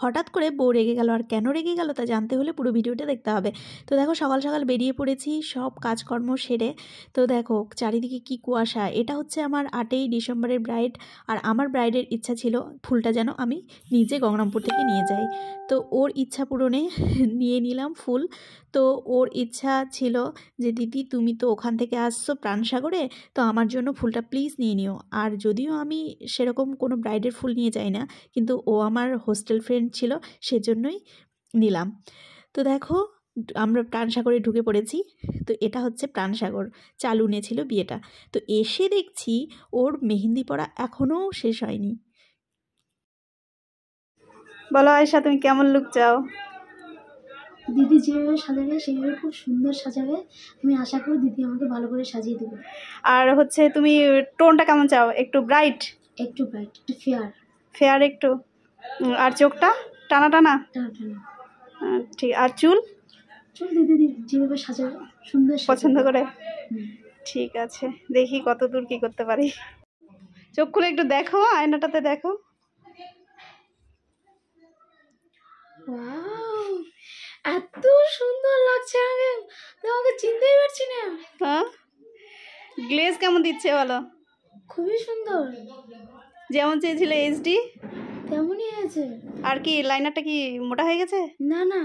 হঠাৎ করে বউ রেগে গেল, আর কেন রেগে গেল তা জানতে হলে পুরো ভিডিওটা দেখতে হবে। তো দেখো সকাল সকাল বেরিয়ে পড়েছি সব কাজকর্ম সেরে। তো দেখো চারিদিকে কি কুয়াশা। এটা হচ্ছে আমার 8ই ডিসেম্বরের ব্রাইড, আর আমার ব্রাইডের ইচ্ছা ছিল ফুলটা যেন আমি নিজে গঙ্গারামপুর থেকে নিয়ে যাই। তো ওর ইচ্ছা পূরণে নিয়ে নিলাম ফুল। তো ওর ইচ্ছা ছিল যে দিদি তুমি তো ওখান থেকে আসছো প্রাণসাগরে, তো আমার জন্য ফুলটা প্লিজ নিয়ে নিও। আর যদিও আমি সেরকম কোনো ব্রাইডের ফুল নিয়ে যাই না, কিন্তু ও আমার হোস্টেল ফ্রেন্ড ছিল, সেজন্যই নিলাম। তো দেখো আমরা প্রাণসাগরে ঢুকে পড়েছি। তো এটা হচ্ছে প্রাণসাগর, চালুনে ছিল বিয়েটা। তো এসে দেখছি ওর মেহেন্দি পরা এখনও শেষ হয়নি। বলো আয়েশা, তুমি কেমন লুক চাও? দিদি যেভাবে সাজাবে সেভাবে খুব সুন্দর সাজাবে। আমি আশা করি দিদি আমাকে ভালো করে সাজিয়ে দেবে। আর হচ্ছে তুমি টোনটা কেমন চাও? একটু ব্রাইট, একটু ব্রাইট, একটু ফেয়ার। ফেয়ার একটু। আর চোখটা টানা টানা। টানা টানা। ঠিক। আর চুল? চুল দিদি যেভাবে সাজাবে সুন্দর পছন্দ করে। ঠিক আছে, দেখি কত দূর কি করতে পারি। চোখ খুলে একটু দেখো, আয়নাটাতে দেখো। ওয়াও, এত সুন্দর লাগছে, আমাকে চিনতেই পারছি না। হ্যাঁ, গ্লেজ কেমন দিচ্ছে বলো? খুবই সুন্দর, যেমন চেয়েছিল এইচডি তেমনই হয়েছে। আর কি লাইনারটা কি মোটা হয়ে গেছে? না না,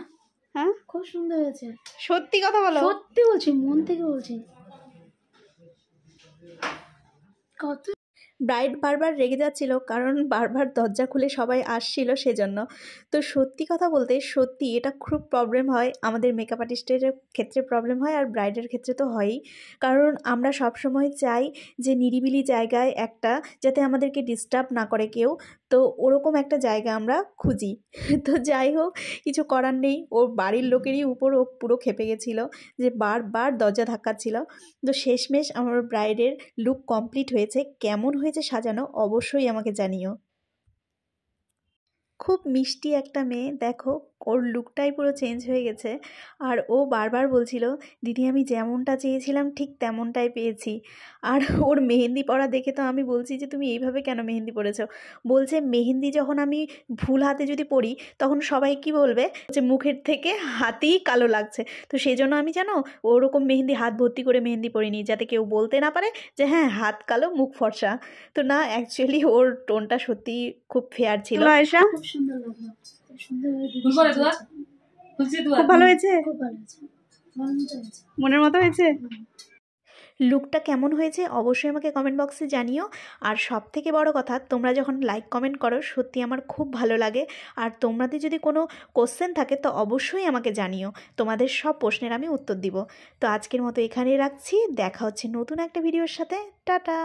হ্যাঁ খুব সুন্দর হয়েছে। সত্যি কথা বলো? সত্যি বলছি, মন থেকে বলছি। কত ব্রাইড বারবার রেগে যাচ্ছিল, কারণ বারবার দরজা খুলে সবাই আসছিল সেজন্য। তো সত্যি কথা বলতে সত্যি এটা খুব প্রবলেম হয়, আমাদের মেকআপ আর্টিস্টের ক্ষেত্রে প্রবলেম হয়, আর ব্রাইডের ক্ষেত্রে তো হয়ই। কারণ আমরা সবসময় চাই যে নিরিবিলি জায়গায় একটা, যাতে আমাদেরকে ডিস্টার্ব না করে কেউ, তো ওরকম একটা জায়গা আমরা খুঁজি। তো যাই হোক, কিছু করার নেই, ওর বাড়ির লোকেরই উপর ও পুরো খেপে গেছিলো যে বারবার দরজা ধাক্কাচ্ছিল। তো শেষমেশ আমার ব্রাইডের লুক কমপ্লিট হয়েছে। কেমন হয়েছে সাজানো অবশ্যই আমাকে জানিও। খুব মিষ্টি একটা মেয়ে, দেখো ওর লুকটাই পুরো চেঞ্জ হয়ে গেছে। আর ও বারবার বলছিল দিদি আমি যেমনটা চেয়েছিলাম ঠিক তেমনটাই পেয়েছি। আর ওর মেহেন্দি পরা দেখে তো আমি বলছি যে তুমি এইভাবে কেন মেহেন্দি পরেছো? বলছে মেহেন্দি যখন আমি ভুল হাতে যদি পরি তখন সবাই কি বলবে যে মুখের থেকে হাতেই কালো লাগছে। তো সেই জন্য আমি জানো ওরকম মেহেন্দি হাত ভর্তি করে মেহেন্দি পরিনি, যাতে কেউ বলতে না পারে যে হ্যাঁ হাত কালো মুখ ফর্সা। তো না, অ্যাকচুয়ালি ওর টোনটা সত্যি খুব ফেয়ার ছিল। আয়েশা খুব সুন্দর লাগলো, খুব সুন্দর, খুব ভালো হয়েছে, খুব ভালো হয়েছে, মনের মতো হয়েছে। লুকটা কেমন হয়েছে অবশ্যই আমাকে কমেন্ট বক্সে জানিও। আর সব থেকে বড় কথা, তোমরা যখন লাইক কমেন্ট করো সত্যি আমার খুব ভালো লাগে। আর তোমাদের যদি কোনো কোশ্চেন থাকে তো অবশ্যই আমাকে জানিও, তোমাদের সব প্রশ্নের আমি উত্তর দিব। তো আজকের মতো এখানেই রাখছি, দেখা হচ্ছে নতুন একটা ভিডিওর সাথে। টাটা।